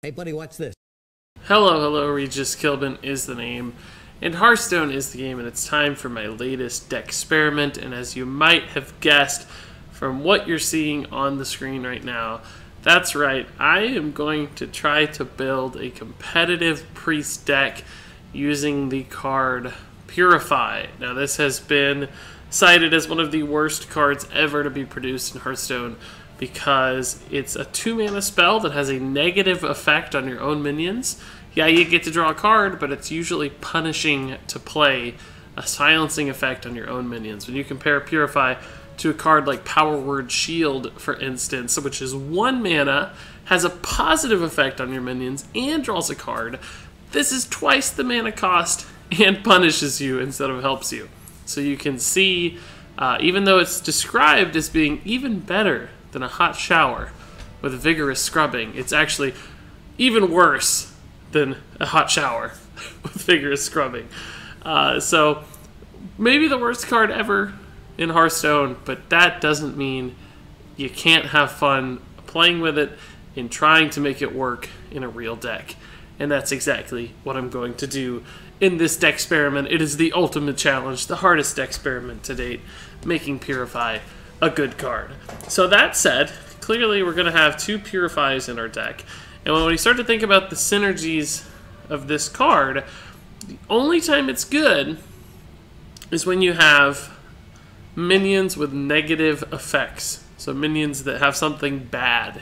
Hey buddy, watch this. Hello, Regis Kilbin is the name, and Hearthstone is the game, and it's time for my latest Decksperiment. And as you might have guessed from what you're seeing on the screen right now, that's right, I am going to try to build a competitive priest deck using the card Purify. Now this has been cited as one of the worst cards ever to be produced in Hearthstone, because it's a 2-mana spell that has a negative effect on your own minions. Yeah, you get to draw a card, but it's usually punishing to play a silencing effect on your own minions. When you compare Purify to a card like Power Word Shield, for instance, which is 1 mana, has a positive effect on your minions, and draws a card, this is twice the mana cost and punishes you instead of helps you. So you can see, even though it's described as being even better than a hot shower with vigorous scrubbing, it's actually even worse than a hot shower with vigorous scrubbing. So maybe the worst card ever in Hearthstone, but that doesn't mean you can't have fun playing with it and trying to make it work in a real deck. And that's exactly what I'm going to do in this Decksperiment. It is the ultimate challenge, the hardest Decksperiment to date, making Purify a good card. So that said, clearly we're going to have 2 Purifies in our deck. And when we start to think about the synergies of this card, the only time it's good is when you have minions with negative effects. So minions that have something bad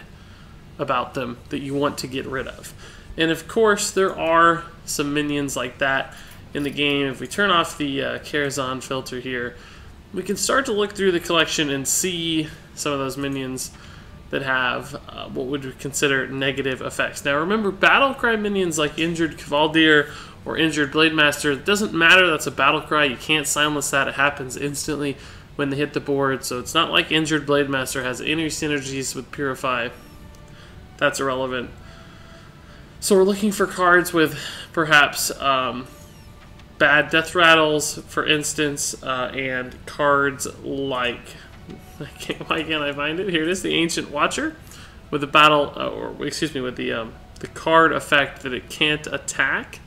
about them that you want to get rid of. And of course, there are some minions like that in the game. If we turn off the Karazhan filter here, we can start to look through the collection and see some of those minions that have what would we consider negative effects. Now remember, Battlecry minions like Injured Cavaldier or Injured Blademaster, it doesn't matter, that's a Battlecry, you can't silence that, it happens instantly when they hit the board, so it's not like Injured Blademaster has any synergies with Purify. That's irrelevant. So we're looking for cards with perhaps bad death rattles, for instance, and cards like, why can't I find it? Here it is, the Ancient Watcher, with the with the card effect that it can't attack.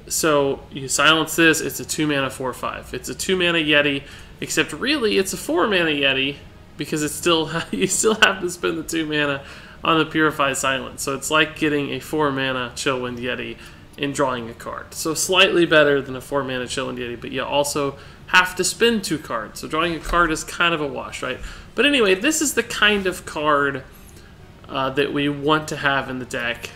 So you silence this, it's a 2-mana 4/5. It's a 2-mana Yeti, except really it's a 4-mana Yeti because it's still you still have to spend the 2 mana on the Purify Silence. So it's like getting a 4-mana Chillwind Yeti and drawing a card. So slightly better than a 4-mana Chillwind Yeti, but you also have to spend 2 cards. So drawing a card is kind of a wash, right? But anyway, this is the kind of card that we want to have in the deck.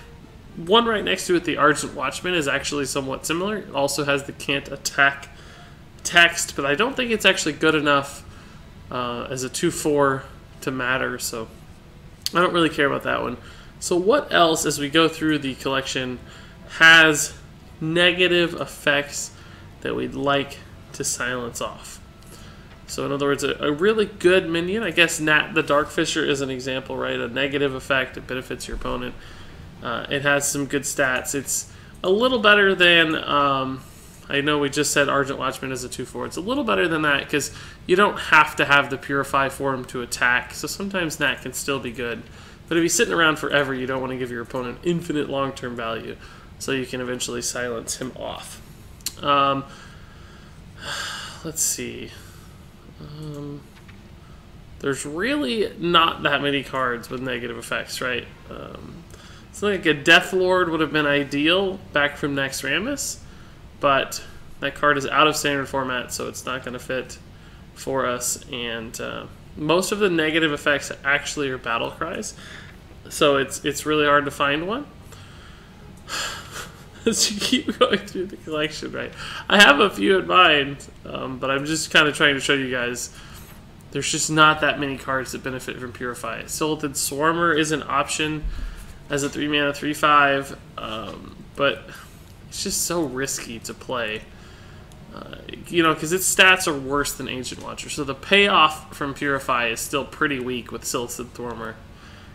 One right next to it, the Argent Watchman, is actually somewhat similar. It also has the can't attack text, but I don't think it's actually good enough as a 2/4 to matter, so I don't really care about that one. So what else, as we go through the collection, has negative effects that we'd like to silence off? So in other words, a really good minion, I guess Nat the Darkfisher is an example, right? A negative effect, it benefits your opponent. It has some good stats. It's a little better than, I know we just said Argent Watchman is a 2/4. It's a little better than that because you don't have to have the Purify for him to attack. So sometimes Nat can still be good. But if he's sitting around forever, you don't want to give your opponent infinite long-term value. So you can eventually silence him off. Let's see. There's really not that many cards with negative effects, right? Something like a Death Lord would have been ideal back from Naxxramas, but that card is out of standard format, so it's not going to fit for us. And most of the negative effects actually are battle cries, so it's really hard to find one. As you keep going through the collection, right? I have a few in mind, but I'm just kind of trying to show you guys there's just not that many cards that benefit from Purify. Silted Swarmer is an option as a 3-mana 3/5, but it's just so risky to play. You know, because its stats are worse than Ancient Watcher. So the payoff from Purify is still pretty weak with Silted Swarmer,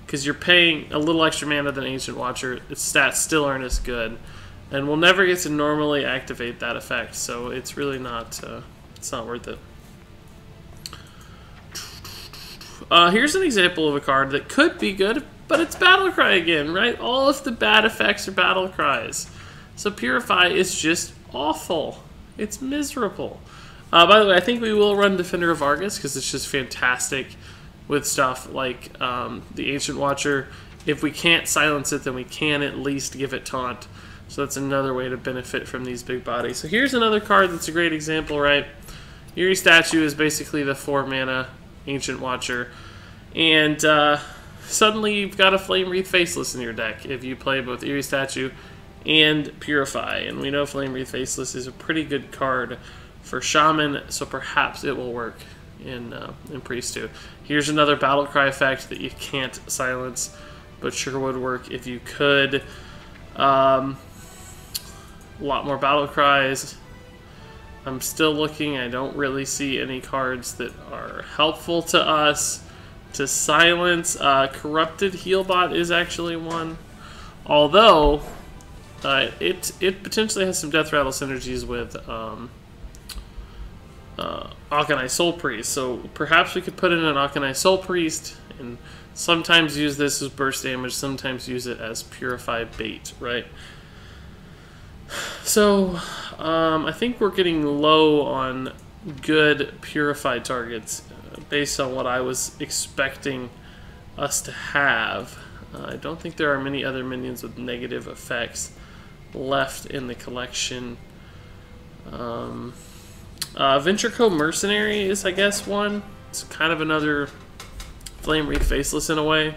because you're paying a little extra mana than Ancient Watcher. Its stats still aren't as good, and we'll never get to normally activate that effect. So it's really not, it's not worth it. Here's an example of a card that could be good But it's Battlecry again, right? All of the bad effects are Battlecries. So Purify is just awful. It's miserable. By the way, I think we will run Defender of Argus because it's just fantastic with stuff like the Ancient Watcher. If we can't silence it, then we can at least give it Taunt. So that's another way to benefit from these big bodies. So here's another card that's a great example, right? Eerie Statue is basically the 4-mana Ancient Watcher. And suddenly you've got a Flame Wreath Faceless in your deck if you play both Eerie Statue and Purify. And we know Flame Wreath Faceless is a pretty good card for Shaman, so perhaps it will work in Priest too. Here's another Battlecry effect that you can't silence, but sure would work if you could. A lot more Battlecries. I'm still looking. I don't really see any cards that are helpful to us to silence. Corrupted Healbot is actually one, although it potentially has some Death Rattle synergies with Akanai Soul Priest. So perhaps we could put in an Akanai Soul Priest and sometimes use this as burst damage, sometimes use it as Purify bait, right? So I think we're getting low on good Purify targets based on what I was expecting us to have. I don't think there are many other minions with negative effects left in the collection. Venture Mercenary is, I guess, one. It's kind of another Flame Wreath Faceless in a way.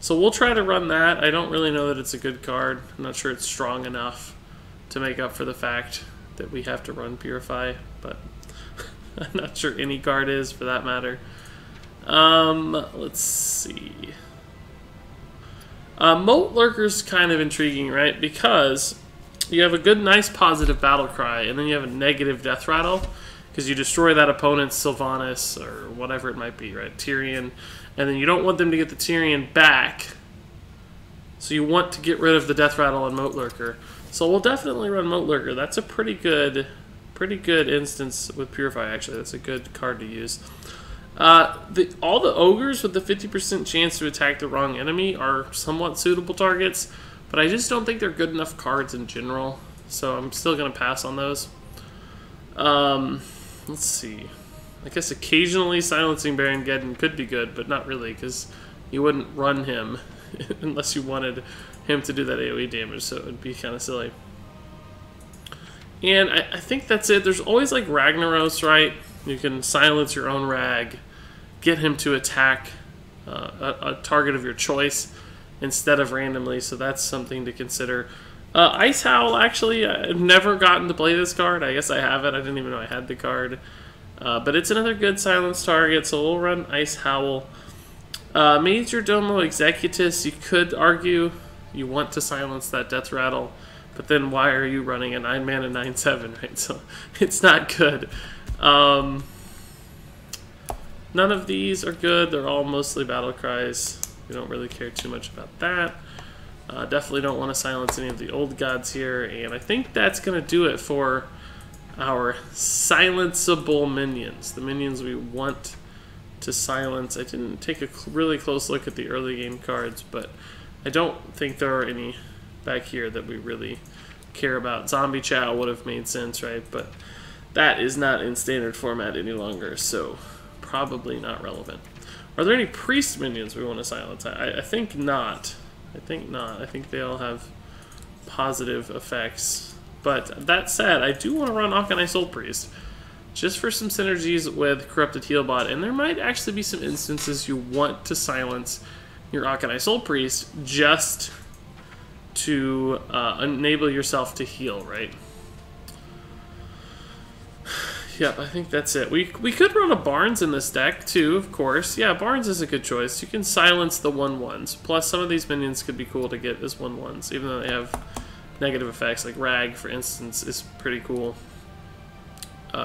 So we'll try to run that. I don't really know that it's a good card. I'm not sure it's strong enough to make up for the fact that we have to run Purify, but I'm not sure any card is, for that matter. Let's see. Moat Lurker's kind of intriguing, right? Because you have a good, nice, positive Battlecry, and then you have a negative Death Rattle, because you destroy that opponent's Sylvanas, or whatever it might be, right? Tyrion. And then you don't want them to get the Tyrion back, so you want to get rid of the Death Rattle on Moat Lurker. So we'll definitely run Moat Lurker. That's a pretty good instance with Purify, actually. That's a good card to use. All the Ogres with the 50% chance to attack the wrong enemy are somewhat suitable targets, but I just don't think they're good enough cards in general, so I'm still going to pass on those. Let's see. I guess occasionally silencing Baron Geddon could be good, but not really, because you wouldn't run him unless you wanted him to do that AoE damage, so it would be kind of silly. And I think that's it. There's always like Ragnaros, right? You can silence your own Rag, get him to attack a target of your choice instead of randomly, so that's something to consider. Ice Howl, actually, I've never gotten to play this card. I guess I have it. I didn't even know I had the card. But it's another good silence target, so we'll run Ice Howl. Major Domo Executus, you could argue you want to silence that Death Rattle, but then why are you running a 9-mana 9/7, right? So it's not good. None of these are good. They're all mostly Battlecries. We don't really care too much about that. Definitely don't want to silence any of the old gods here, and I think that's going to do it for our silenceable minions, the minions we want to silence. I didn't take a really close look at the early game cards, but I don't think there are any back here that we really care about. Zombie Chow would have made sense, right? But that is not in standard format any longer, so probably not relevant. Are there any priest minions we want to silence? I think not. I think not. I think they all have positive effects. But that said, I do want to run Akanai Soul Priest, just for some synergies with Corrupted Healbot, and there might actually be some instances you want to silence your Akanai Soul Priest just to enable yourself to heal, right? Yep, I think that's it. We could run a Barnes in this deck, too, of course. Yeah, Barnes is a good choice. You can silence the 1/1s. Plus, some of these minions could be cool to get as 1/1s, even though they have negative effects. Like Rag, for instance, is pretty cool.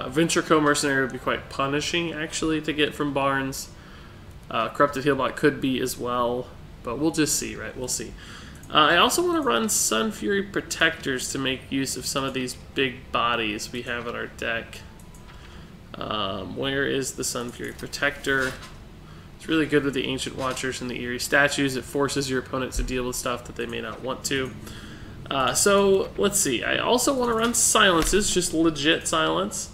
Venture Mercenary would be quite punishing, actually, to get from Barnes. Corrupted Healbot could be as well, but we'll just see, right? We'll see. I also want to run Sun Fury Protectors to make use of some of these big bodies we have in our deck. Where is the Sun Fury Protector? It's really good with the Ancient Watchers and the Eerie Statues. It forces your opponent to deal with stuff that they may not want to. So, let's see. I also want to run Silences, just legit Silence,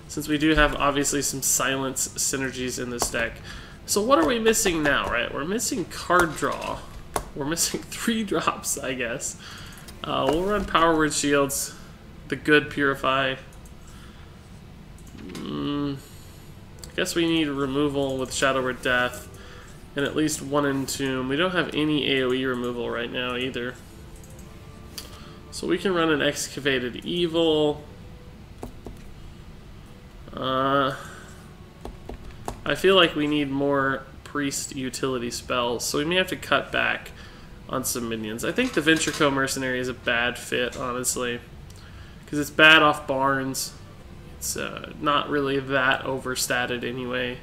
since we do have, obviously, some Silence synergies in this deck. So what are we missing now, right? We're missing card draw. We're missing 3 drops, I guess. We'll run Power Word Shields, the good Purify. I guess we need removal with Shadow Word Death, and at least 1 Entomb. We don't have any AoE removal right now either. So we can run an Excavated Evil. I feel like we need more priest utility spells, so we may have to cut back on some minions. I think the Venture Mercenary is a bad fit, honestly, because it's bad off Barns. It's not really that overstated anyway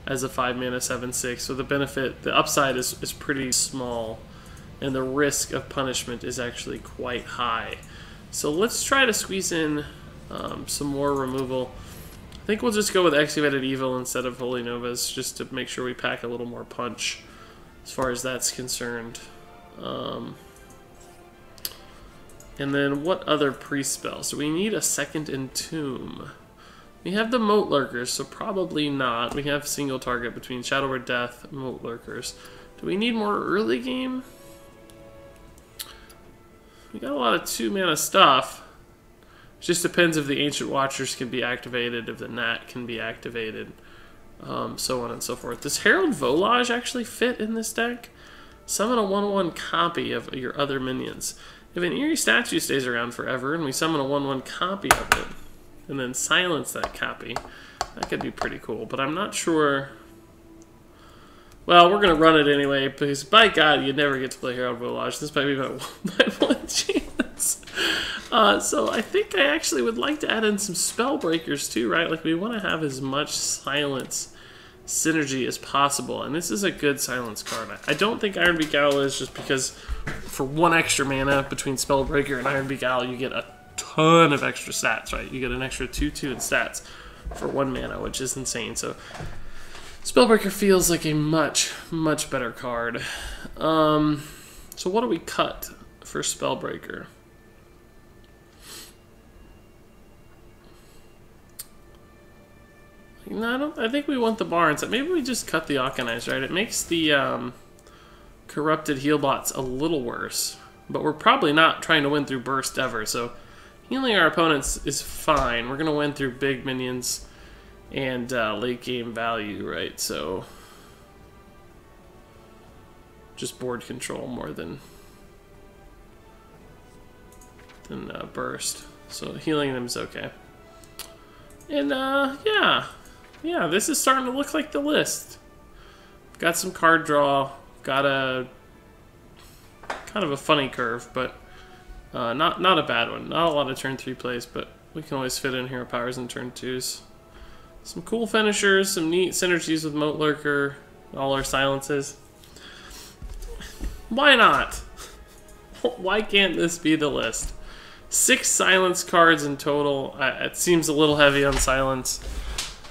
as a 5-mana 7/6, so the benefit, the upside is pretty small, and the risk of punishment is actually quite high. So let's try to squeeze in some more removal. I think we'll just go with Excavated Evil instead of Holy Novas, just to make sure we pack a little more punch as far as that's concerned. And then what other priest spells? Do we need a second Entomb? We have the Moat Lurkers, so probably not. We have single target between Shadow Word Death, Moat Lurkers. Do we need more early game? We got a lot of 2-mana stuff. It just depends if the Ancient Watchers can be activated, if the Nat can be activated, so on and so forth. Does Herald Volage actually fit in this deck? Summon a 1/1 copy of your other minions. If an Eerie Statue stays around forever and we summon a 1/1 copy of it, and then silence that copy, that could be pretty cool, but I'm not sure. Well, we're going to run it anyway, because by God, you never get to play Herald Volage. This might be my one chance. So I think I actually would like to add in some Spellbreakers too, right? Like, we want to have as much silence synergy as possible, and this is a good silence card. I don't think Ironbeak Owl is, just because for 1 extra mana between Spellbreaker and Ironbeak Owl, you get a ton of extra stats, right? You get an extra 2/2 in stats for 1 mana, which is insane. So Spellbreaker feels like a much, much better card. So what do we cut for Spellbreaker? No, I think we want the Barns. Maybe we just cut the Arcanized, right? It makes the Corrupted Healbots a little worse, but we're probably not trying to win through Burst ever, so healing our opponents is fine. We're going to win through big minions and late game value, right? So just board control more than Burst. So healing them is okay. And yeah, this is starting to look like the list. Got some card draw. Got a kind of a funny curve, but not a bad one. Not a lot of turn 3 plays, but we can always fit in Hero Powers in turn 2s. Some cool finishers, some neat synergies with Moat Lurker, all our silences. Why not? Why can't this be the list? 6 silence cards in total. It seems a little heavy on silence.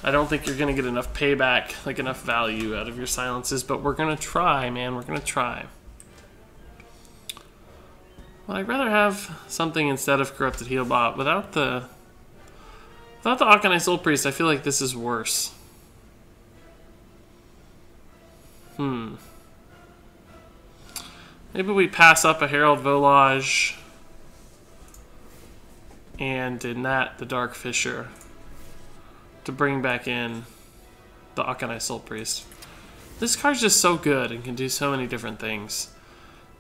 I don't think you're going to get enough payback, like enough value out of your silences, but we're going to try, man. We're going to try. Well, I'd rather have something instead of Corrupted Healbot. Without the Arcanized Soul Priest, I feel like this is worse. Maybe we pass up a Herald Volage and in that the Dark Fisher to bring back in the Arcanized Soul Priest. This card's just so good and can do so many different things.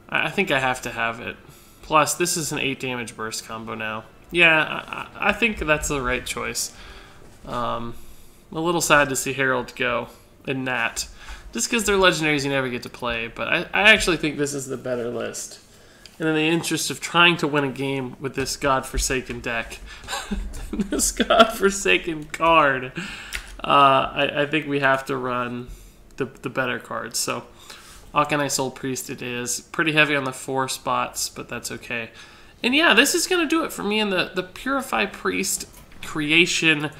I think I have to have it. Plus, this is an 8 damage burst combo now. Yeah, I think that's the right choice. A little sad to see Herald go and Nat, just because they're legendaries you never get to play, but I actually think this is the better list. And in the interest of trying to win a game with this godforsaken deck, this godforsaken card, I think we have to run the better cards. So, Arcanized Soul Priest it is. Pretty heavy on the 4 spots, but that's okay. And yeah, this is going to do it for me in the Purify Priest creation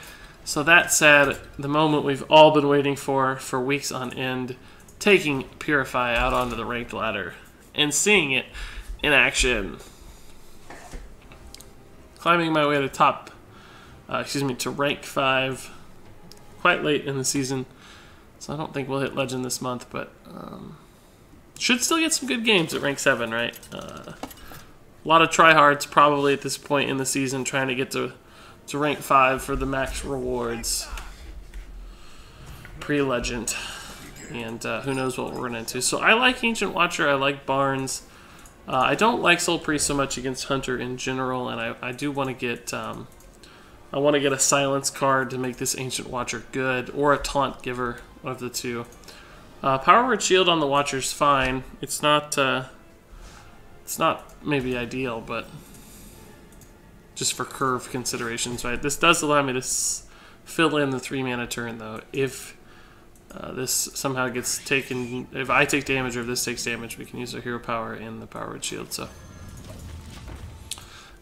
So that said, the moment we've all been waiting for weeks on end, taking Purify out onto the ranked ladder and seeing it in action. Climbing my way to rank 5 quite late in the season. So I don't think we'll hit Legend this month, but should still get some good games at rank 7, right? A lot of tryhards probably at this point in the season trying to get to rank 5 for the max rewards pre-Legend. And who knows what we're running into. So I like Ancient Watcher, I like Barnes. I don't like Soul Priest so much against Hunter in general, and I do want to get a Silence card to make this Ancient Watcher good, or a Taunt Giver, one of the two. Power Word Shield on the Watcher's fine. It's not maybe ideal, but just for curve considerations, right? This does allow me to fill in the 3 mana turn, though, if this somehow gets taken. If I take damage or if this takes damage, we can use our hero power and the Power Word Shield. So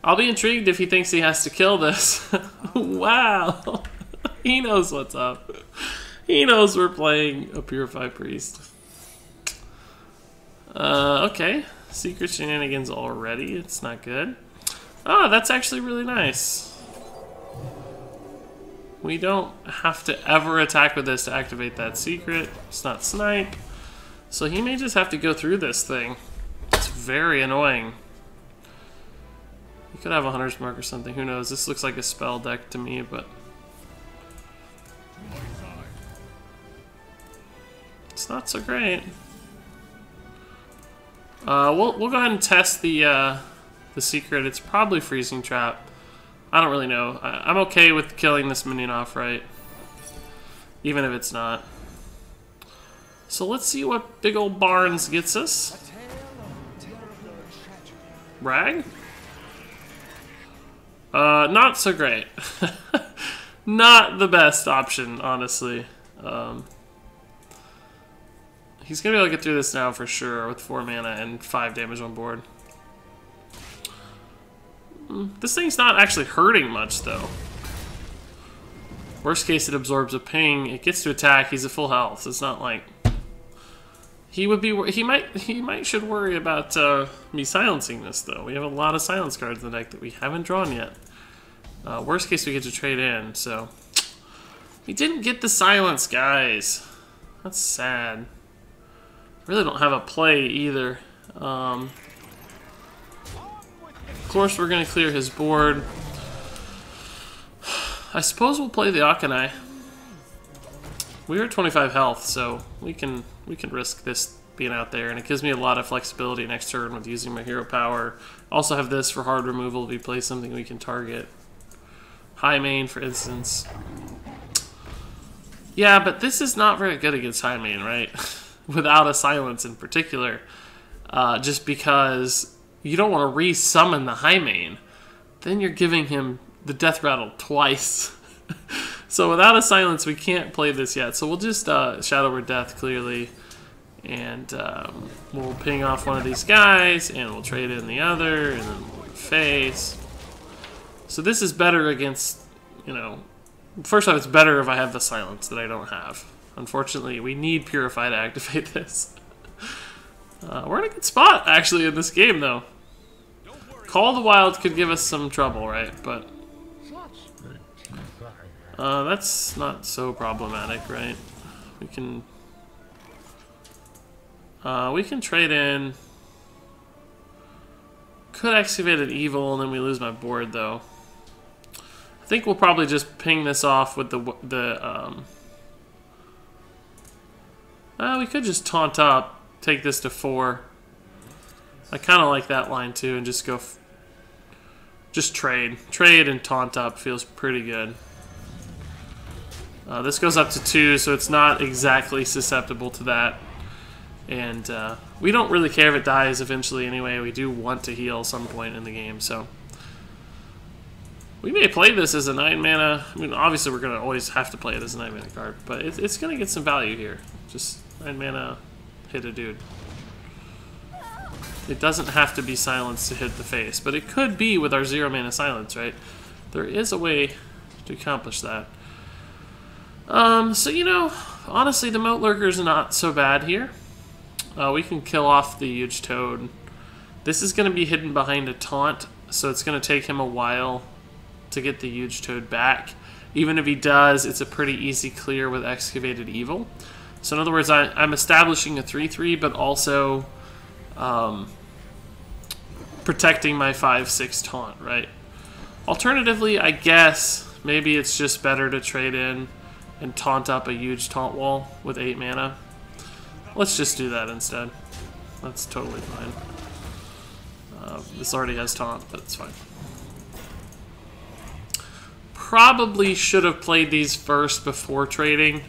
I'll be intrigued if he thinks he has to kill this. Wow, he knows what's up. He knows we're playing a Purify Priest. Okay, Secret Shenanigans already. It's not good. Oh, that's actually really nice. We don't have to ever attack with this to activate that secret. It's not snipe. So he may just have to go through this thing. It's very annoying. He could have a Hunter's Mark or something. Who knows? This looks like a spell deck to me, but it's not so great. We'll go ahead and test the secret. It's probably Freezing Trap. I don't really know. I'm okay with killing this minion off, right? Even if it's not. So let's see what big old Barnes gets us. Rag? Not so great. Not the best option, honestly. He's gonna be able to get through this now for sure with 4 mana and 5 damage on board. This thing's not actually hurting much, though. Worst case, it absorbs a ping. It gets to attack. He's at full health. It's not like he would be. He might should worry about me silencing this, though. We have a lot of silence cards in the deck that we haven't drawn yet. Worst case, we get to trade in. So he didn't get the silence, guys. That's sad. Really don't have a play either. Of course, we're going to clear his board. I suppose we'll play the Akanai. We are at 25 health, so we can risk this being out there, and it gives me a lot of flexibility next turn with using my hero power. Also have this for hard removal if we play something we can target. High main, for instance. Yeah, but this is not very good against high main, right? Without a silence in particular. Just because you don't want to re-summon the high main. Then you're giving him the death rattle twice. So without a silence, we can't play this yet. So we'll just Shadow Word Death, clearly. And we'll ping off one of these guys, and we'll trade in the other, and then we'll face. So this is better against, you know... First off, it's better if I have the silence that I don't have. Unfortunately, we need Purify to activate this. We're in a good spot, actually, in this game, though. Call the Wild could give us some trouble, right? But that's not so problematic, right? We can trade in. Could excavate an evil, and then we lose my board, though. I think we'll probably just ping this off with we could just taunt up, take this to 4. I kind of like that line too, and just go, just trade and taunt up feels pretty good. This goes up to 2, so it's not exactly susceptible to that. And we don't really care if it dies eventually anyway. We do want to heal some point in the game, so we may play this as a 9 mana. I mean, obviously we're going to always have to play it as a 9 mana card, but it's going to get some value here. Just 9 mana, hit a dude. It doesn't have to be silenced to hit the face, but it could be with our 0 mana silence, right? There is a way to accomplish that. So, you know, honestly, the Moat Lurker's not so bad here. We can kill off the huge toad. This is going to be hidden behind a taunt, so it's going to take him a while to get the huge toad back. Even if he does, it's a pretty easy clear with Excavated Evil. So in other words, I'm establishing a 3-3, but also protecting my 5-6 taunt, right? Alternatively, I guess maybe it's just better to trade in and taunt up a huge taunt wall with 8 mana. Let's just do that instead. That's totally fine. This already has taunt, but it's fine. Probably should have played these first before trading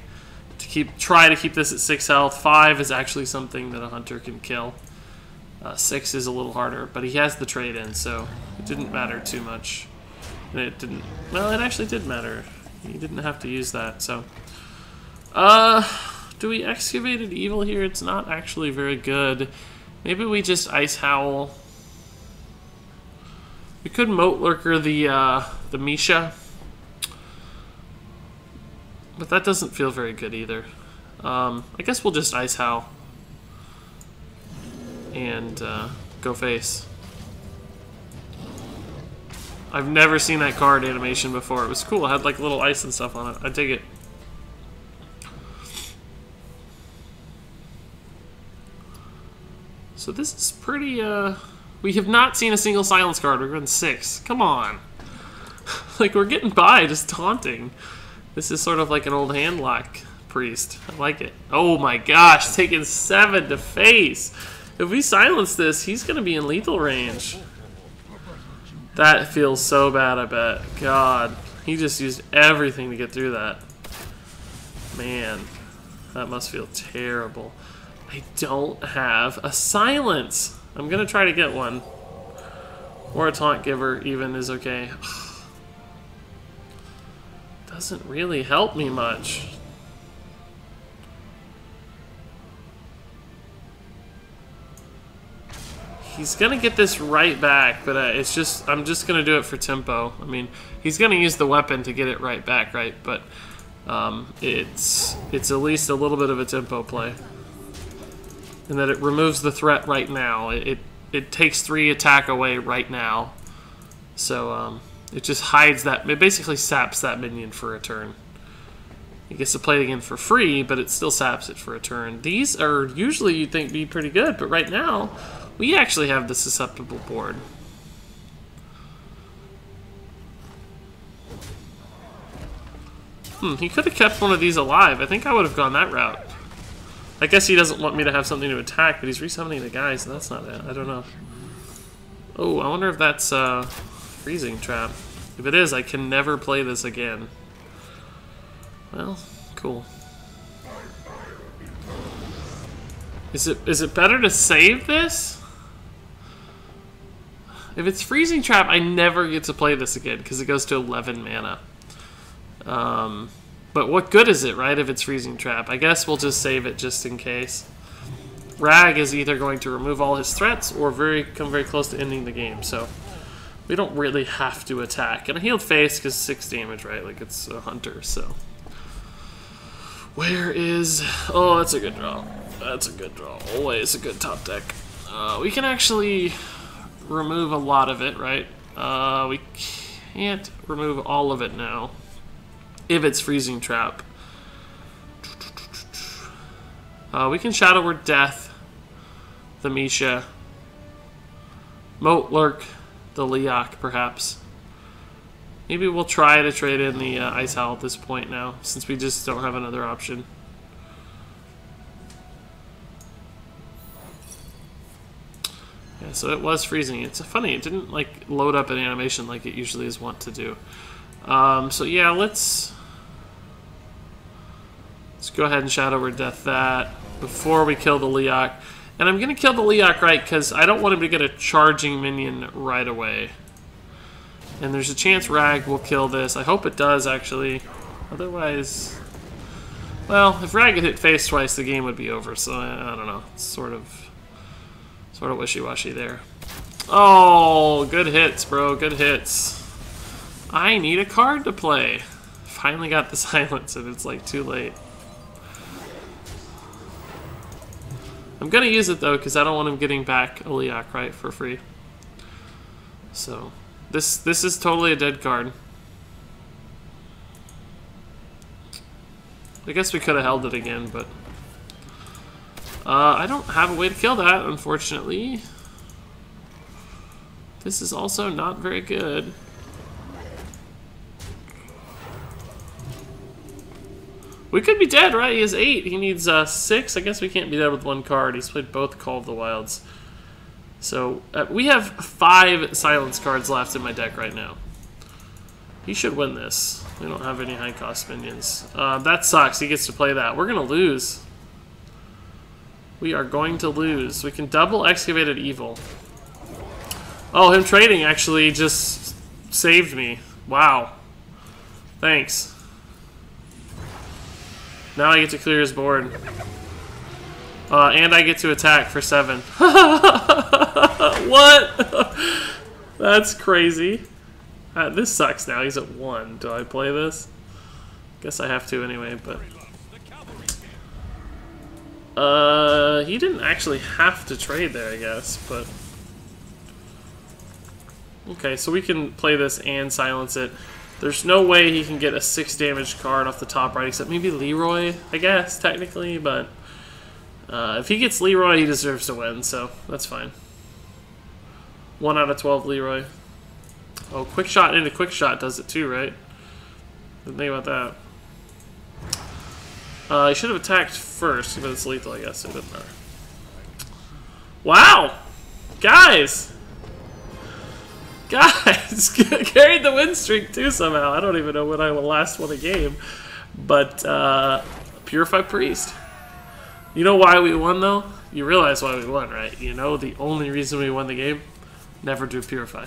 to try to keep this at 6 health. 5 is actually something that a hunter can kill. 6 is a little harder, but he has the trade in, so it didn't matter too much. And it didn't. Well, it actually did matter. He didn't have to use that. So, do we Excavated Evil here? It's not actually very good. Maybe we just Ice Howl. We could Moat Lurker the Misha, but that doesn't feel very good either. I guess we'll just Ice Howl and go face. I've never seen that card animation before. It was cool. It had like little ice and stuff on it. I dig it. So this is pretty, we have not seen a single silence card. We're going 6. Come on. Like, we're getting by just taunting. This is sort of like an old handlock priest. I like it. Oh my gosh, taking 7 to face. If we silence this, he's going to be in lethal range. That feels so bad, I bet. God, he just used everything to get through that. Man, that must feel terrible. I don't have a silence. I'm going to try to get one. Or a taunt giver even is okay. Doesn't really help me much. He's gonna get this right back, but it's just I'm just gonna do it for tempo. I mean, he's gonna use the weapon to get it right back, right? But it's at least a little bit of a tempo play, in that it removes the threat right now. It takes 3 attack away right now, so it just hides that. It basically saps that minion for a turn. He gets to play it again for free, but it still saps it for a turn. These are usually you'd think be pretty good, but right now we actually have the susceptible board. He could have kept one of these alive. I think I would have gone that route. I guess he doesn't want me to have something to attack, but he's resummoning the guy, so that's not it. I don't know. Oh, I wonder if that's freezing trap. If it is, I can never play this again. Well, cool. Is it better to save this? If it's freezing trap, I never get to play this again because it goes to 11 mana. But what good is it, right, if it's freezing trap? I guess we'll just save it just in case. Rag is either going to remove all his threats or come very close to ending the game, so we don't really have to attack. And a healed face because 6 damage, right? Like, it's a hunter, so. Where is... Oh, that's a good draw. That's a good draw. Always a good top deck. We can actually remove a lot of it, right? We can't remove all of it now. If it's freezing trap. We can Shadow Word Death, the Misha, Moat Lurk, the Leok, perhaps. Maybe we'll try to trade in the Ice Howl at this point now, since we just don't have another option. Yeah, so it was freezing. It's funny, it didn't like load up an animation like it usually is wont to do. So yeah, let's go ahead and Shadow Word Death that before we kill the Leok. And I'm going to kill the Leok, right, because I don't want him to get a charging minion right away. And there's a chance Rag will kill this. I hope it does, actually. Otherwise... Well, if Rag had hit face twice, the game would be over, so I don't know. It's sort of wishy-washy there. Oh, good hits, bro. Good hits. I need a card to play. finally got the silence and it's like too late. I'm gonna use it though because I don't want him getting back Aliak right for free. So this is totally a dead card. I guess we could have held it again, but I don't have a way to kill that, unfortunately. This is also not very good. We could be dead, right? He has 8. He needs 6. I guess we can't be dead with 1 card. He's played both Call of the Wilds. So we have 5 silence cards left in my deck right now. He should win this. We don't have any high cost minions. That sucks. He gets to play that. We're going to lose. We are going to lose. We can double Excavated Evil. Oh, him trading actually just saved me. Wow. Thanks. Now I get to clear his board. And I get to attack for 7. What? That's crazy. This sucks now. He's at 1. Do I play this? Guess I have to anyway, but... he didn't actually have to trade there, I guess, but... Okay, so we can play this and silence it. There's no way he can get a 6 damage card off the top right, except maybe Leroy, I guess, technically, but if he gets Leroy, he deserves to win, so that's fine. 1 out of 12 Leroy. Oh, quick shot into quick shot does it too, right? Didn't think about that. He should have attacked first, but it's lethal, I guess, so it doesn't matter. Wow! Guys! Guys, carried the win streak too somehow. I don't even know when I last won a game. But, Purify Priest. You know why we won, though? You realize why we won, right? You know the only reason we won the game? Never do Purify.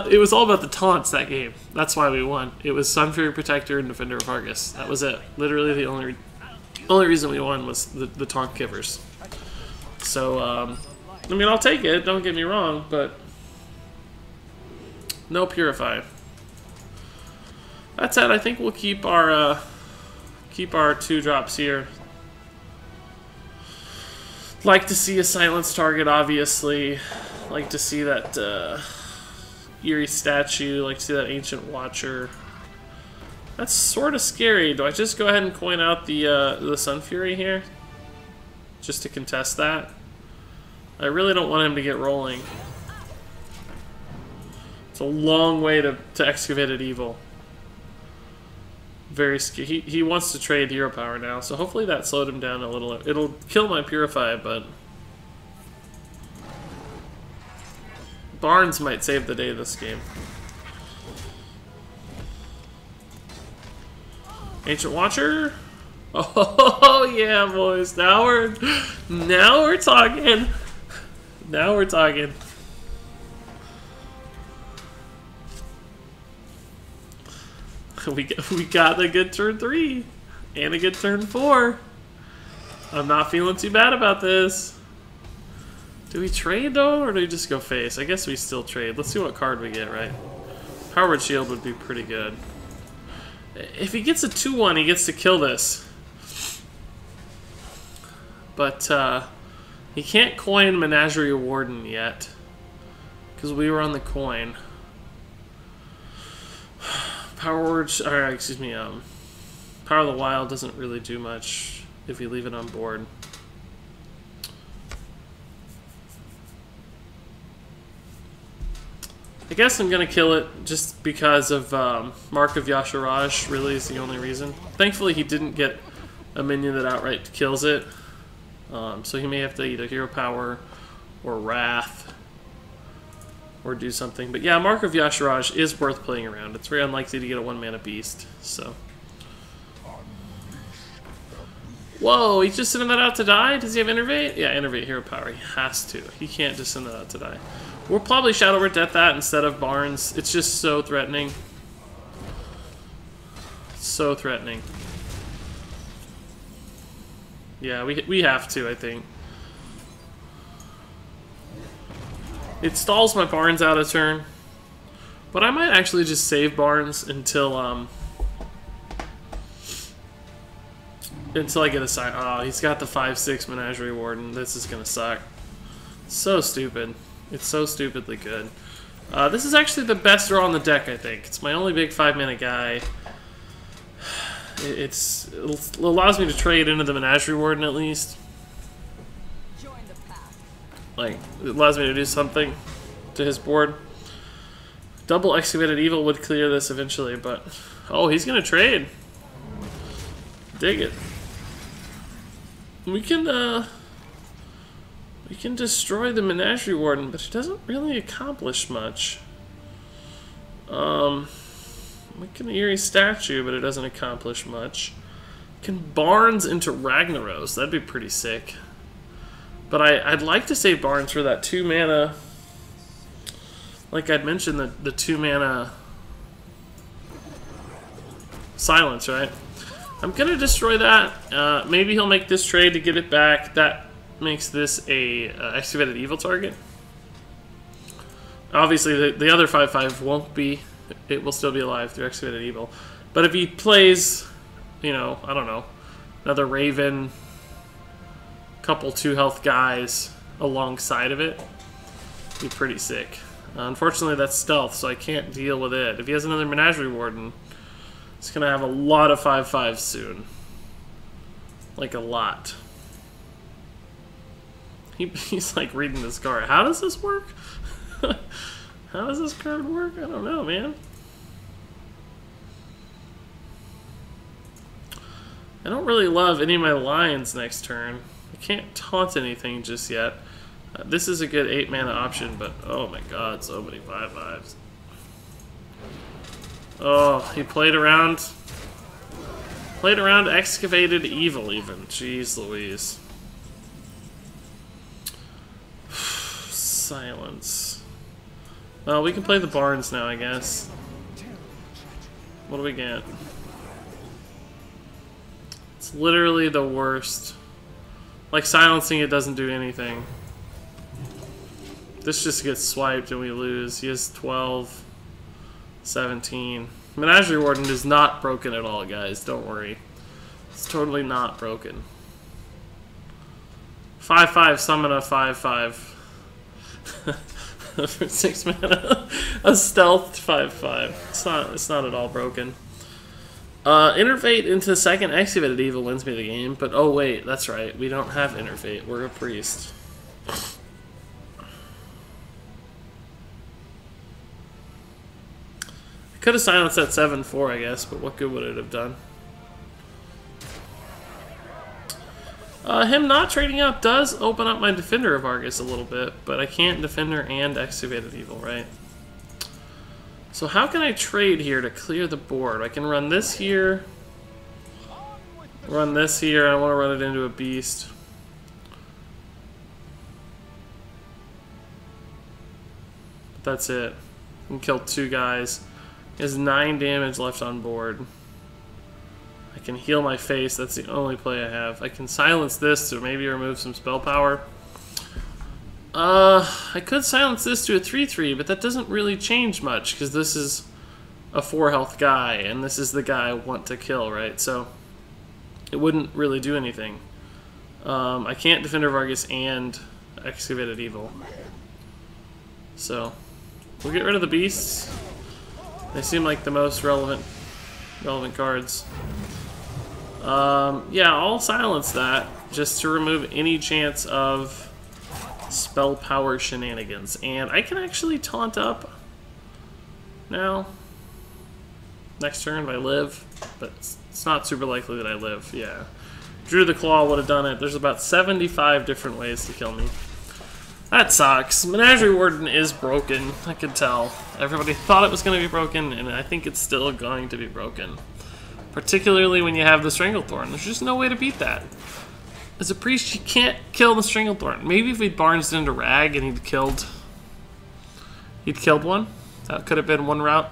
It was all about the taunts that game. That's why we won. It was Sunfury Protector and Defender of Argus. That was it. Literally the only reason we won was the taunt givers. So, I mean, I'll take it, don't get me wrong, but no Purify. That said, I think we'll keep our 2 drops here. Like to see a silence target, obviously. Like to see that eerie statue. Like to see that ancient watcher. That's sort of scary. Do I just go ahead and coin out the Sun Fury here, just to contest that? I really don't want him to get rolling. It's a long way to Excavated Evil. Very scary. He wants to trade hero power now, so hopefully that slowed him down a little. It'll kill my Purify, but Barnes might save the day this game. Ancient Watcher? Oh yeah, boys. Now we're talking. Now we're talking. We got a good turn 3 and a good turn 4. I'm not feeling too bad about this. Do we trade though, or do we just go face? I guess we still trade. Let's see what card we get, right? Powered Shield would be pretty good. If he gets a 2-1, he gets to kill this. But he can't coin Menagerie Warden yet, because we were on the coin. Power of the Wild doesn't really do much if you leave it on board. I guess I'm gonna kill it just because of Mark of Yasharaj. Really is the only reason. Thankfully, he didn't get a minion that outright kills it. So he may have to either hero power or wrath or do something. But yeah, Mark of Yasharaj is worth playing around. It's very unlikely to get a 1-mana beast. So, whoa, he's just sending that out to die? Does he have Innervate? Yeah, Innervate hero power. He has to. He can't just send that out to die. We'll probably Shadow Word Death that instead of Barnes. It's just so threatening. So threatening. Yeah, we have to, I think. It stalls my Barnes out a turn. But I might actually just save Barnes until I get a sign. Oh, he's got the 5/6 Menagerie Warden. This is gonna suck. So stupid. It's so stupidly good. This is actually the best draw on the deck, I think. It's my only big 5-mana guy. It allows me to trade into the Menagerie Warden at least. Like, it allows me to do something to his board. Double Excavated Evil would clear this eventually, but... Oh, he's gonna trade. Dig it. We can destroy the Menagerie Warden, but it doesn't really accomplish much. We can Eerie Statue, but it doesn't accomplish much. Can Barnes into Ragnaros. That'd be pretty sick. But I'd like to save Barnes for that 2-mana... Like I'd mentioned, the 2-mana... Silence, right? I'm going to destroy that. Maybe he'll make this trade to get it back. That makes this a Excavated Evil target. Obviously, the other 5/5 won't be. It will still be alive through Excavated Evil. But if he plays, you know, I don't know, another Raven, couple 2-health guys alongside of it, be pretty sick. Unfortunately, that's stealth, so I can't deal with it. If he has another Menagerie Warden, he's going to have a lot of 5/5s soon. Like, a lot. He's like reading this card. How does this work? How does this card work? I don't know, man. I don't really love any of my lions next turn. I can't taunt anything just yet. This is a good 8-mana option, but oh my god, so many 5/5s. Oh, he played around Excavated Evil even. Jeez Louise. Silence. Well, we can play the Barnes now, I guess. What do we get? It's literally the worst. Like, silencing it doesn't do anything. This just gets swiped and we lose. He has 12, 17. Menagerie Warden is not broken at all, guys. Don't worry. It's totally not broken. 5/5, summon a 5/5. For 6 mana. A stealth 5/5. It's not at all broken. Innervate into second Excavated Evil wins me the game, but oh wait, that's right. We don't have Innervate. We're a priest. I could have silenced that 7/4, I guess, but what good would it have done? Him not trading up does open up my Defender of Argus a little bit, but I can't Defender and Excavated Evil, right? So how can I trade here to clear the board? I can run this here, run this here, I want to run it into a beast. But that's it. I can kill 2 guys. He has 9 damage left on board. I can heal my face, that's the only play I have. I can silence this to maybe remove some spell power. I could silence this to a 3/3, but that doesn't really change much, because this is a 4-health guy, and this is the guy I want to kill, right? So, it wouldn't really do anything. I can't Defender of Argus and Excavated Evil. So, we'll get rid of the beasts. They seem like the most relevant cards. Yeah, I'll silence that just to remove any chance of spell power shenanigans. And I can actually taunt up now. Next turn if I live, but it's not super likely that I live. Yeah. Drew the Claw would have done it. There's about 75 different ways to kill me. That sucks. Menagerie Warden is broken. I could tell. Everybody thought it was going to be broken, and I think it's still going to be broken. Particularly when you have the Stranglethorn. There's just no way to beat that. As a priest, you can't kill the Stranglethorn. Maybe if he'd Barnes into Rag and he'd killed one. That could have been one route.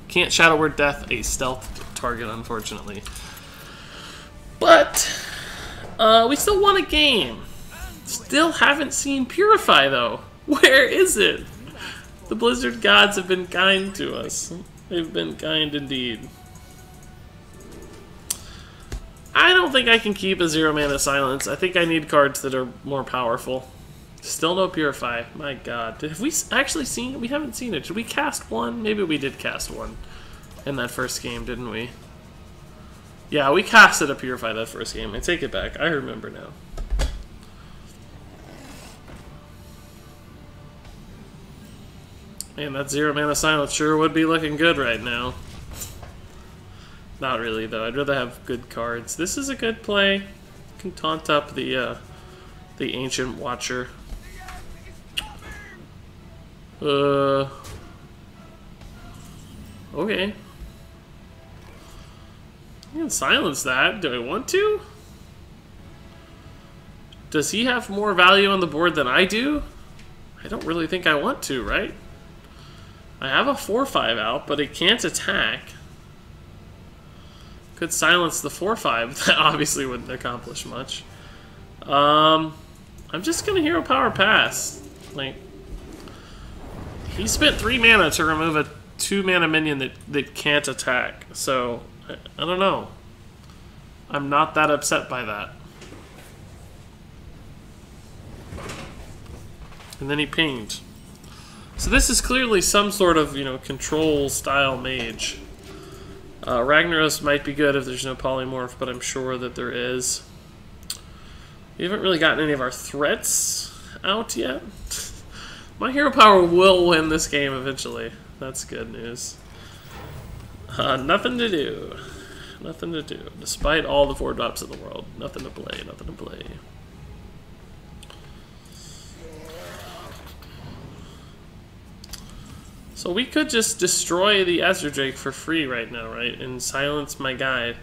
Can't Shadow Word Death a stealth target, unfortunately. But we still won a game. Still haven't seen Purify though. Where is it? The Blizzard gods have been kind to us. They've been kind indeed. I don't think I can keep a 0 mana silence. I think I need cards that are more powerful. Still no Purify. My god. Have we actually seen it? We haven't seen it. Did we cast one? Maybe we did cast one in that first game, didn't we? Yeah, we casted a Purify that first game. I take it back. I remember now. Man, that 0 mana silence sure would be looking good right now. Not really, though. I'd rather have good cards. This is a good play. Can taunt up the Ancient Watcher. Okay. I can silence that. Do I want to? Does he have more value on the board than I do? I don't really think I want to, right? I have a 4/5 out, but it can't attack. Could silence the 4/5. That obviously wouldn't accomplish much. I'm just gonna Hero Power Pass. Like, he spent 3 mana to remove a 2 mana minion that can't attack. So I don't know. I'm not that upset by that. And then he pinged. So this is clearly some sort of, control style mage. Ragnaros might be good if there's no polymorph, but I'm sure that there is. We haven't really gotten any of our threats out yet. My hero power will win this game eventually. That's good news. Nothing to do. Nothing to do. Despite all the 4-drops in the world. Nothing to play, nothing to play. So we could just destroy the Azure Drake for free right now, right? And silence my guy.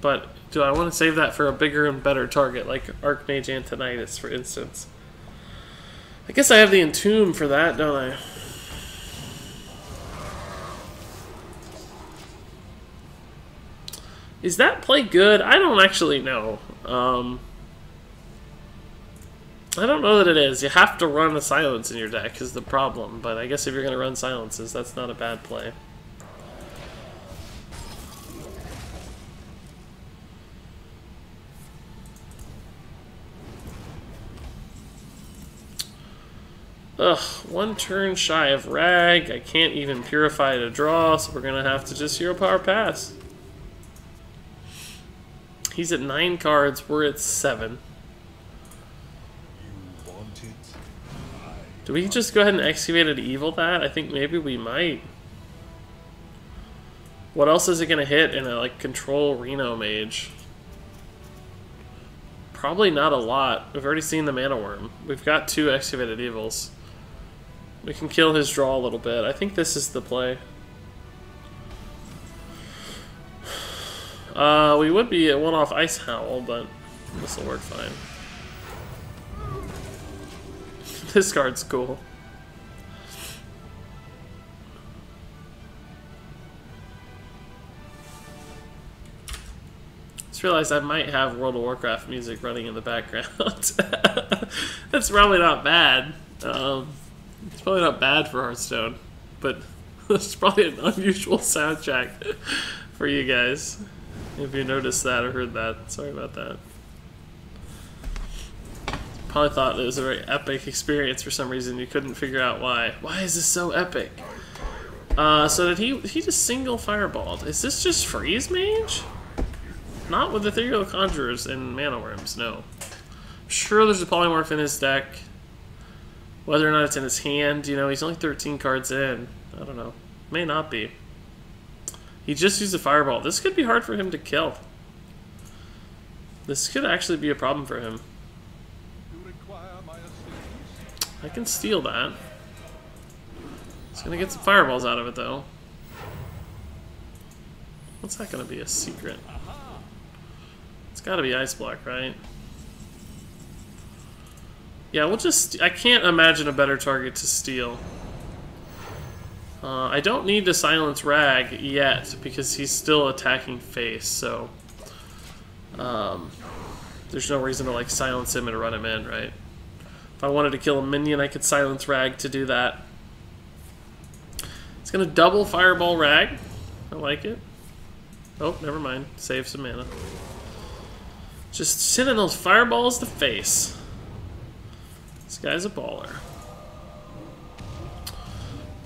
But do I want to save that for a bigger and better target, like Archmage Antonidas, for instance? I guess I have the Entomb for that, don't I? Is that play good? I don't actually know. I don't know that it is. You have to run a silence in your deck is the problem, but I guess if you're going to run silences, that's not a bad play. Ugh, 1 turn shy of Rag. I can't even Purify to draw, so we're going to have to just Hero Power Pass. He's at 9 cards, we're at 7. Do we just go ahead and Excavated Evil that? I think maybe we might. What else is it going to hit in a control Reno Mage? Probably not a lot. We've already seen the Mana Worm. We've got 2 Excavated Evils. We can kill his draw a little bit. I think this is the play. We would be at 1 off Ice Howl, but this will work fine. This card's cool. Just realized I might have World of Warcraft music running in the background. That's probably not bad. It's probably not bad for Hearthstone, but it's probably an unusual soundtrack for you guys. If you noticed that or heard that, sorry about that. Probably thought it was a very epic experience for some reason. You couldn't figure out why. Why is this so epic? So did he just single fireballed? Is this just freeze mage? Not with Ethereal Conjurers and Mana Worms, no. I'm sure there's a polymorph in his deck. Whether or not it's in his hand, he's only 13 cards in. I don't know. May not be. He just used a fireball. This could be hard for him to kill. This could actually be a problem for him. I can steal that. He's gonna get some fireballs out of it, though. What's that gonna be? A secret? It's gotta be Ice Block, right? Yeah, we'll just... I can't imagine a better target to steal. I don't need to silence Rag yet, because he's still attacking face, so... There's no reason to like silence him and run him in, right? If I wanted to kill a minion, I could silence Rag to do that. It's gonna double Fireball Rag. I like it. Oh, never mind. Save some mana. Just sending those fireballs to face. This guy's a baller.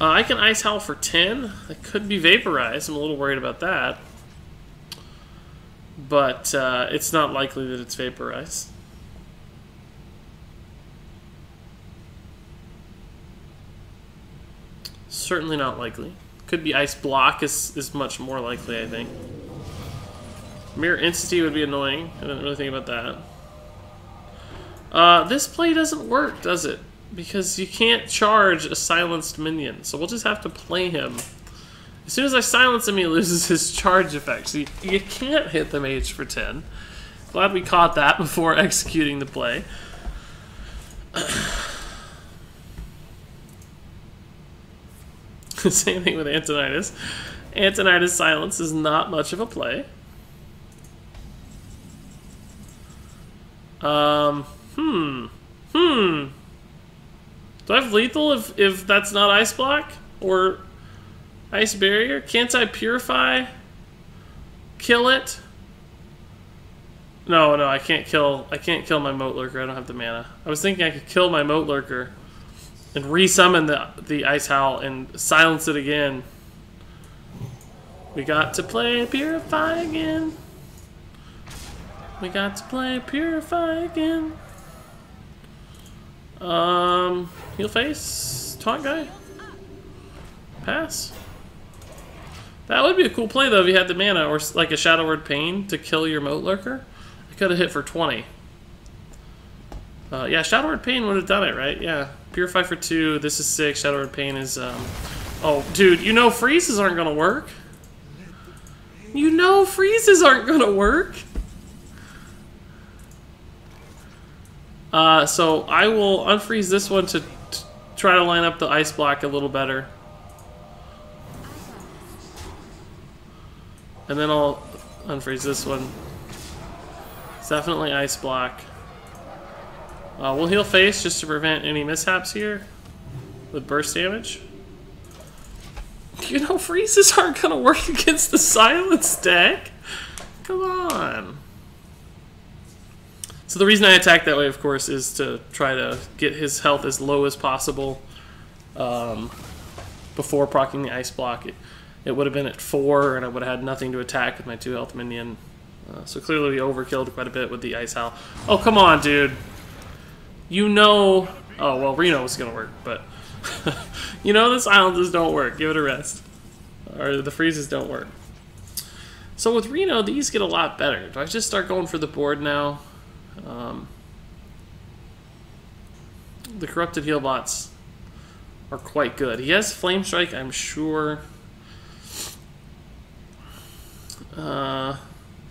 I can Ice Howl for 10. That could be vaporized. I'm a little worried about that. But it's not likely that it's vaporized. Certainly not likely. Could be Ice Block is much more likely, I think. Mirror Entity would be annoying. I didn't really think about that. This play doesn't work, does it? Because you can't charge a silenced minion. So we'll just have to play him. As soon as I silence him, he loses his charge effect. So you can't hit the Mage for 10. Glad we caught that before executing the play. Same thing with Antonidas. Antonidas silence is not much of a play. Do I have lethal if that's not Ice Block? Or Ice Barrier? Can't I Purify? Kill it? No, I can't kill my Moat Lurker. I don't have the mana. I was thinking I could kill my Moat Lurker and resummon the Ice Howl and silence it again. We got to play Purify again. We got to play Purify again. Heal face, taunt guy, pass. That would be a cool play though if you had the mana, or like a Shadow Word Pain to kill your Moat Lurker. I could have hit for 20. Yeah, Shadow Word Pain would have done it, right? Yeah, Purify for 2. This is 6. Shadow Word Pain is oh, dude, you know freezes aren't gonna work. You know freezes aren't gonna work. So I will unfreeze this one to try to line up the Ice Block a little better. And then I'll unfreeze this one. It's definitely Ice Block. We'll heal face just to prevent any mishaps here with burst damage. You know freezes aren't gonna work against the silence deck. Come on. So the reason I attack that way, of course, is to try to get his health as low as possible before proccing the Ice Block. It would have been at 4, and I would have had nothing to attack with my 2 health minion. So clearly we overkilled quite a bit with the Ice Howl. Oh, come on, dude. You know... Oh, well, Reno was going to work, but... you know the silences don't work. Give it a rest. Or the freezes don't work. So with Reno, these get a lot better. Do I just start going for the board now? The Corrupted Heal bots are quite good. He has Flame Strike, I'm sure.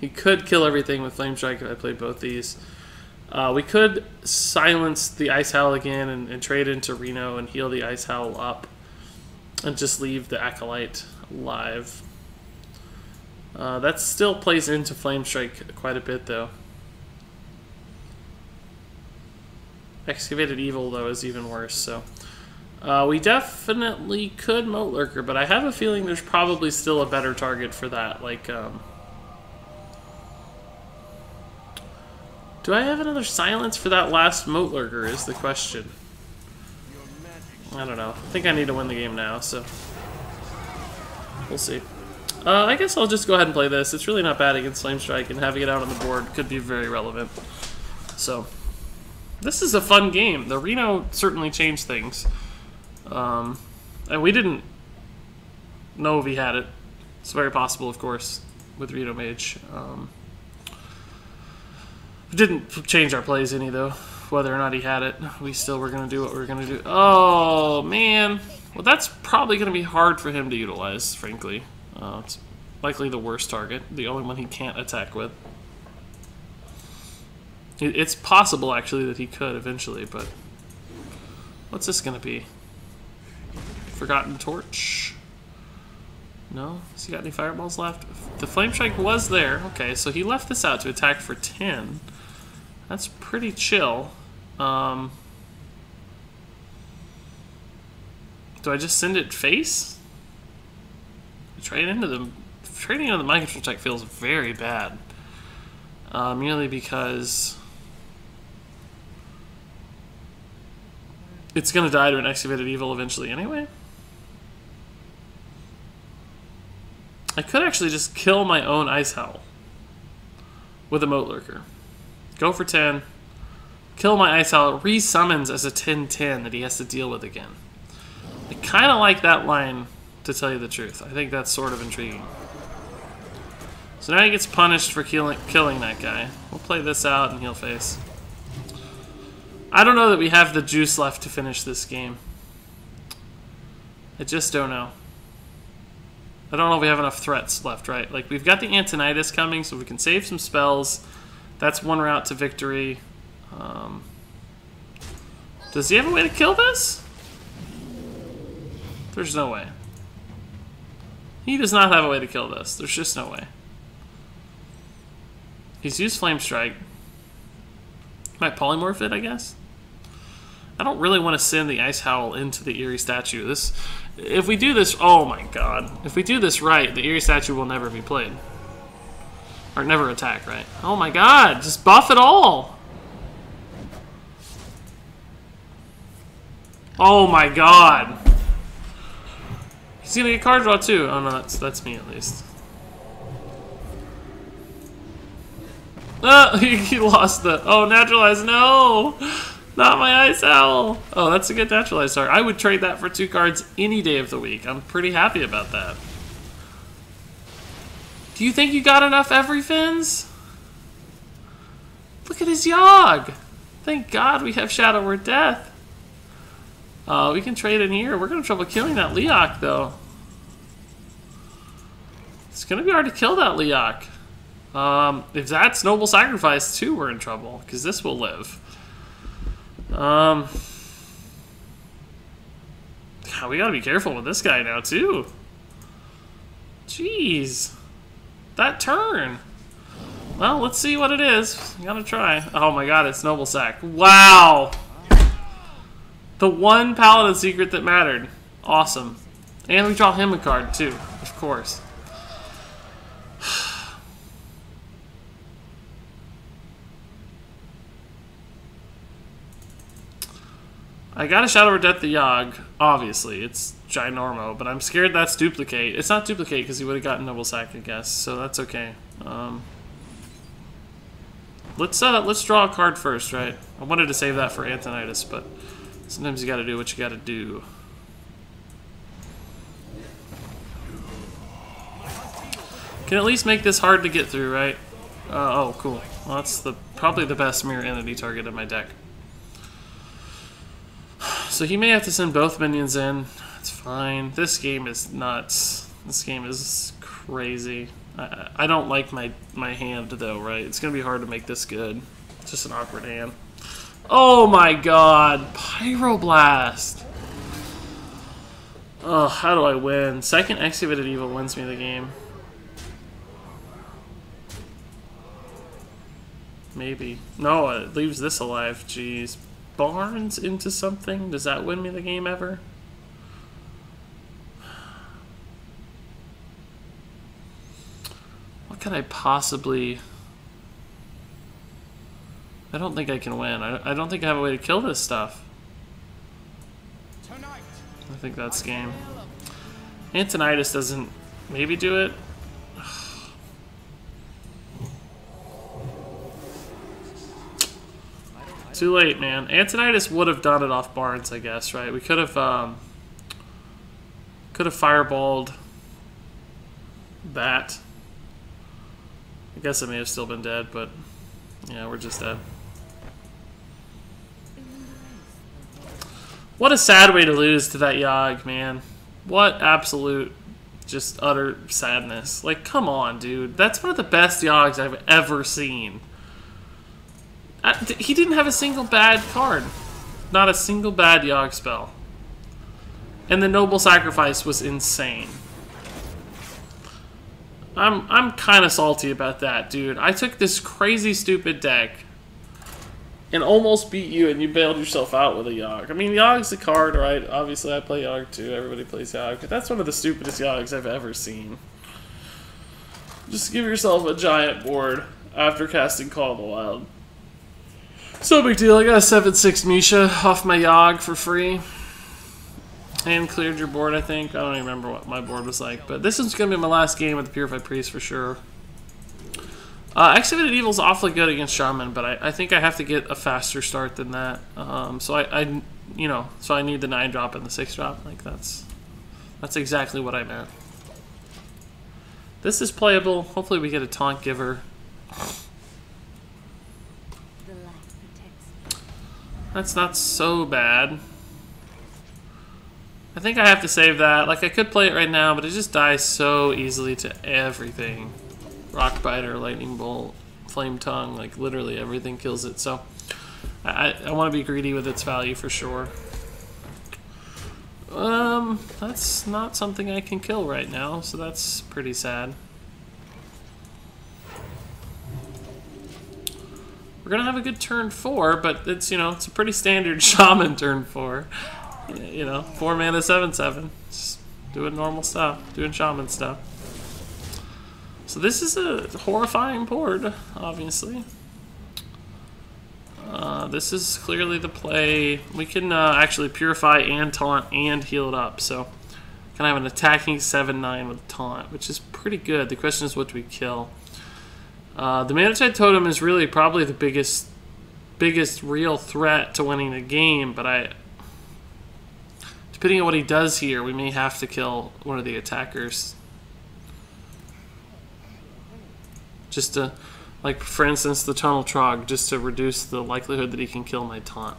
He could kill everything with Flame Strike if I played both these. We could silence the Ice Howl again and trade into Reno and heal the Ice Howl up and just leave the Acolyte alive. That still plays into Flame Strike quite a bit, though. Excavated Evil, though, is even worse, so... we definitely could Moat Lurker, but I have a feeling there's probably still a better target for that, like, do I have another silence for that last Moat Lurker, is the question. I don't know. I think I need to win the game now, so... we'll see. I guess I'll just go ahead and play this. It's really not bad against Flame Strike, and having it out on the board could be very relevant. So... this is a fun game. The Reno certainly changed things. And we didn't know if he had it. It's very possible, of course, with Reno Mage. It didn't change our plays any, though. Whether or not he had it, we still were going to do what we were going to do. Oh, man. Well, that's probably going to be hard for him to utilize, frankly. It's likely the worst target. The only one he can't attack with. It's possible, actually, that he could eventually, but... what's this going to be? Forgotten Torch? No? Has he got any fireballs left? The Flame Strike was there. Okay, so he left this out to attack for 10. That's pretty chill. Do I just send it face? Trade into them. Trading on the mind control tech feels very bad. Merely because it's going to die to an Excavated Evil eventually anyway. I could actually just kill my own Ice Howl with a Moat Lurker. Go for 10. Kill my Ice Howl. It resummons as a 10-10 that he has to deal with again. I kind of like that line, to tell you the truth. I think that's sort of intriguing. So now he gets punished for killing that guy. We'll play this out and he'll face. I don't know that we have the juice left to finish this game. I just don't know. I don't know if we have enough threats left, right? Like, we've got the Antonidas coming, so we can save some spells. That's one route to victory. Does he have a way to kill this? There's no way. He does not have a way to kill this. There's just no way. He's used Flame Strike. Might polymorph it, I guess. I don't really want to send the Ice Howl into the Eerie Statue. If we do this, oh my god. If we do this right, the Eerie Statue will never be played. Or never attack, right? Oh my god, just buff it all! Oh my god! He's gonna get card draw too. Oh no, that's me at least. He lost the... Oh, Naturalize, no! Not my Ice Owl! Oh, that's a good Naturalize card. I would trade that for 2 cards any day of the week. I'm pretty happy about that. Do you think you got enough Everyfins? Look at his Yogg! Thank God we have Shadow or Death. We can trade in here. We're gonna have trouble killing that Leok, though. It's gonna be hard to kill that Leok. If that's Noble Sacrifice too, we're in trouble, because this will live. God, we gotta be careful with this guy now, too. Jeez. That turn. Well, let's see what it is. Gotta try. Oh my god, it's Noble Sac. Wow! The one Paladin secret that mattered. Awesome. And we draw him a card, too. Of course. I got a Shadow or Death the Yogg, obviously. It's ginormo, but I'm scared that's Duplicate. It's not Duplicate because he would have gotten Noble Sack, I guess, so that's okay. Let's draw a card first, right? I wanted to save that for Antonidas, but sometimes you gotta do what you gotta do. Can at least make this hard to get through, right? Oh, cool. Well, that's probably the best Mirror Entity target in my deck. So he may have to send both minions in. It's fine. This game is nuts. This game is crazy. I don't like my hand, though, right? It's going to be hard to make this good. It's just an awkward hand. Oh my god! Pyroblast! Oh, how do I win? Second Excavated Evil wins me the game. Maybe. No, it leaves this alive. Jeez. Barnes into something? Does that win me the game ever? What could I possibly... I don't think I can win. I don't think I have a way to kill this stuff. I think that's game. Antonidas doesn't maybe do it. Too late, man. Antonidas would have done it off Barnes, I guess, right? We could have fireballed that. I guess it may have still been dead, but yeah, we're just dead. What a sad way to lose to that Yogg, man. What absolute, just utter sadness. Like, come on, dude. That's one of the best Yoggs I've ever seen. He didn't have a single bad card. Not a single bad Yogg spell. And the Noble Sacrifice was insane. I'm kind of salty about that, dude. I took this crazy stupid deck and almost beat you, and you bailed yourself out with a Yogg. I mean, Yogg's a card, right? Obviously, I play Yogg too. Everybody plays Yogg, but that's one of the stupidest Yoggs I've ever seen. Just give yourself a giant board after casting Call of the Wild. So big deal. I got a 7/6 Misha off my Yogg for free. And cleared your board, I think. I don't even remember what my board was like. But this is going to be my last game with the Purify Priest for sure. Excavated Evil's awfully good against Shaman, but I think I have to get a faster start than that. So I need the 9-drop and the 6-drop. Like that's exactly what I meant. This is playable. Hopefully we get a Taunt Giver. That's not so bad. I think I have to save that. Like, I could play it right now, but it just dies so easily to everything. Rock Biter, Lightning Bolt, Flame Tongue, like literally everything kills it. So I want to be greedy with its value for sure. That's not something I can kill right now, so that's pretty sad. We're gonna have a good turn 4, but it's, you know, it's a pretty standard Shaman turn 4. You know, 4 mana 7/7. Just doing normal stuff, doing Shaman stuff. So this is a horrifying board, obviously. This is clearly the play. We can actually Purify and Taunt and heal it up. So kind of have an attacking 7/9 with Taunt, which is pretty good. The question is, what do we kill? The Manatide Totem is really probably the biggest real threat to winning the game, but depending on what he does here, we may have to kill one of the attackers. Just to, like, for instance, the Tunnel Trog, just to reduce the likelihood that he can kill my Taunt.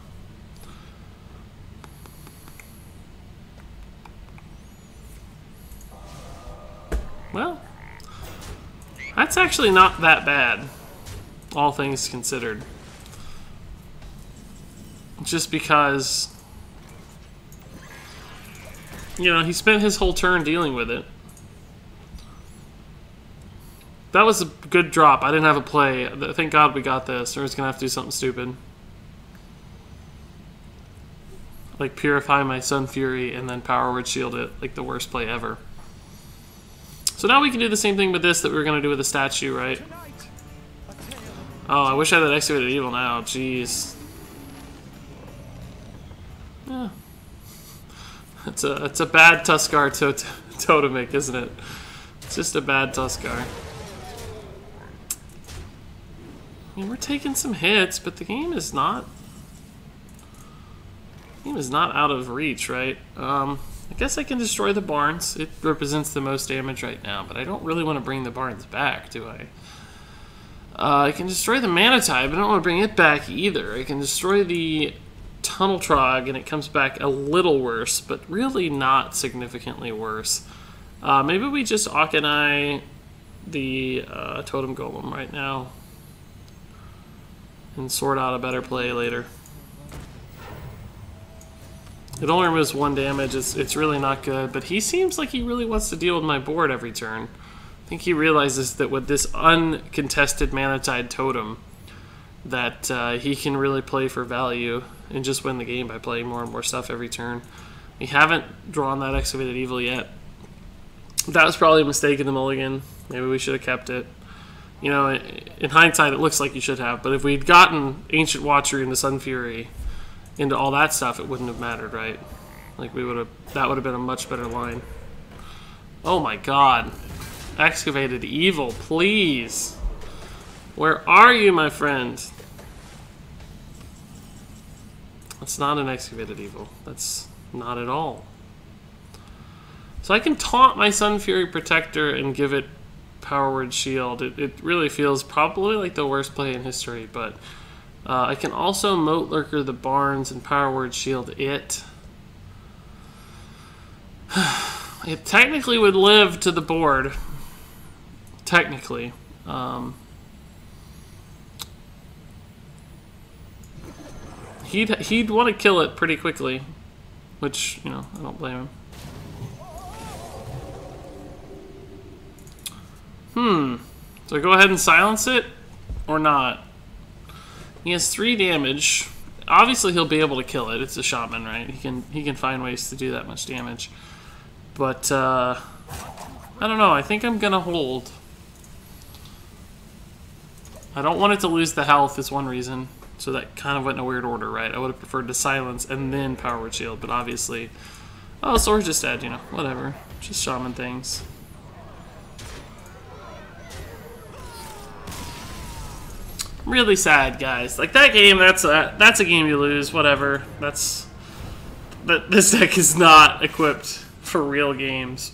Well, that's actually not that bad, all things considered. Just because, you know, he spent his whole turn dealing with it. That was a good drop. I didn't have a play. Thank God we got this, or I was going to have to do something stupid. Like Purify my Sun Fury and then Power Word Shield it. Like the worst play ever. So now we can do the same thing with this that we were going to do with the statue, right? Oh, I wish I had that Excavated Evil now. Jeez. Yeah. It's a bad Tuskar totemic, isn't it? It's just a bad Tuskar. I mean, we're taking some hits, but the game is not out of reach, right? I guess I can destroy the barns. It represents the most damage right now, but I don't really want to bring the barns back, do I? I can destroy the Manatide, but I don't want to bring it back either. I can destroy the Tunnel Trog, and it comes back a little worse, but really not significantly worse. Maybe we just Auchenai the Totem Golem right now and sort out a better play later. It only removes 1 damage. It's really not good, but he seems like he really wants to deal with my board every turn. I think he realizes that with this uncontested Manatide Totem that he can really play for value and just win the game by playing more and more stuff every turn. We haven't drawn that Excavated Evil yet. That was probably a mistake in the mulligan. Maybe we should have kept it. You know, in hindsight, it looks like you should have. But if we'd gotten Ancient Watcher into Sun Fury, into all that stuff, it wouldn't have mattered, right? Like that would have been a much better line. Oh my God, Excavated Evil, please. Where are you, my friend? That's not an Excavated Evil. That's not at all. So I can taunt my Sun Fury Protector and give it Power Word Shield. It really feels probably like the worst play in history, but I can also Moat Lurker the Barns and Power Word Shield it. It technically would live to the board. Technically. He'd want to kill it pretty quickly, which, you know, I don't blame him. Do I go ahead and silence it or not? He has 3 damage. Obviously, he'll be able to kill it. It's a shaman, right? He can find ways to do that much damage. But I don't know. I think I'm gonna hold. I don't want it to lose the health is one reason. So that kind of went in a weird order, right? I would have preferred to silence and then power word shield, but obviously, oh, sword just dead. You know, whatever. Just shaman things. Really sad, guys. Like that game, that's a game you lose. Whatever. This deck is not equipped for real games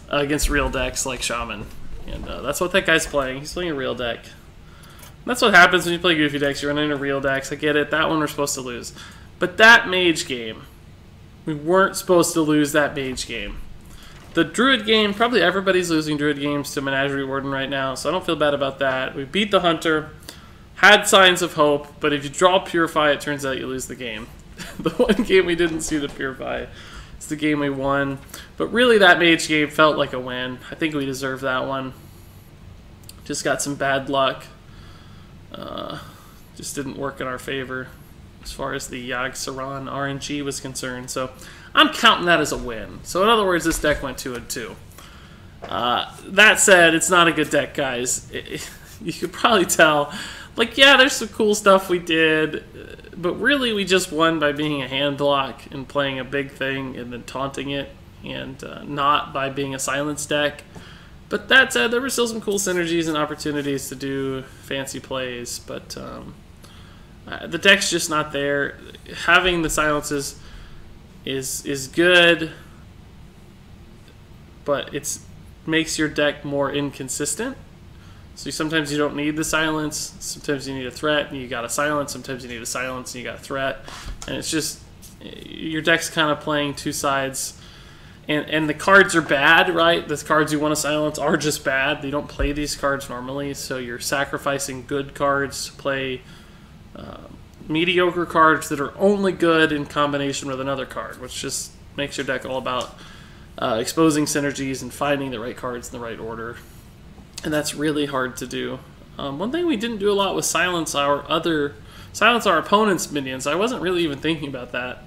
against real decks like Shaman, and that's what that guy's playing. He's playing a real deck. And that's what happens when you play goofy decks. You run into real decks. I get it. That one we're supposed to lose, but that Mage game, we weren't supposed to lose that Mage game. The Druid game, probably everybody's losing Druid games to Menagerie Warden right now, so I don't feel bad about that. We beat the Hunter. Had signs of hope, but if you draw Purify, it turns out you lose the game. The one game we didn't see the Purify is the game we won. But really, that Mage game felt like a win. I think we deserve that one. Just got some bad luck. Just didn't work in our favor as far as the Yogg-Saron RNG was concerned. So I'm counting that as a win. So in other words, this deck went 2-2. That said, it's not a good deck, guys. You could probably tell. Like, yeah, there's some cool stuff we did, but really we just won by being a hand block and playing a big thing and then taunting it, and not by being a silence deck. But that said, there were still some cool synergies and opportunities to do fancy plays, but the deck's just not there. Having the silences is good, but it makes your deck more inconsistent. So sometimes you don't need the silence, sometimes you need a threat and you got a silence, sometimes you need a silence and you got a threat. And it's just, your deck's kind of playing two sides. And the cards are bad, right? The cards you want to silence are just bad. You don't play these cards normally, so you're sacrificing good cards to play mediocre cards that are only good in combination with another card, which just makes your deck all about exposing synergies and finding the right cards in the right order. And that's really hard to do. One thing we didn't do a lot was silence our opponent's minions. I wasn't really even thinking about that.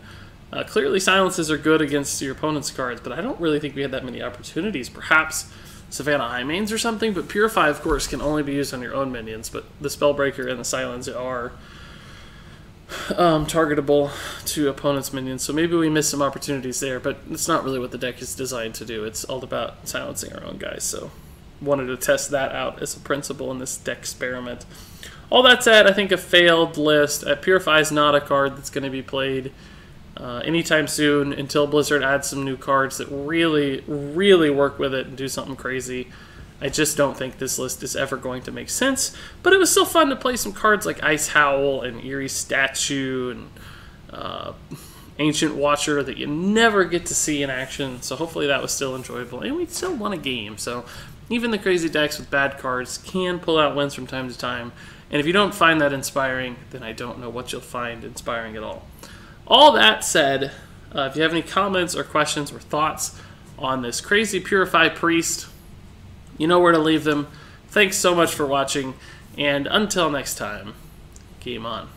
Clearly silences are good against your opponent's cards, but I don't really think we had that many opportunities. Perhaps Savannah Highmanes or something, but Purify, of course, can only be used on your own minions, but the Spellbreaker and the Silence are targetable to opponent's minions, so maybe we missed some opportunities there, but it's not really what the deck is designed to do. It's all about silencing our own guys, so wanted to test that out as a principle in this Decksperiment. All that said, I think a failed list. Purify is not a card that's going to be played anytime soon until Blizzard adds some new cards that really, really work with it and do something crazy. I just don't think this list is ever going to make sense, but it was still fun to play some cards like Ice Howl and Eerie Statue and Ancient Watcher that you never get to see in action, so hopefully that was still enjoyable, and we still won a game, so even the crazy decks with bad cards can pull out wins from time to time, and if you don't find that inspiring, then I don't know what you'll find inspiring at all. All that said, if you have any comments or questions or thoughts on this crazy Purify Priest, you know where to leave them. Thanks so much for watching, and until next time, game on.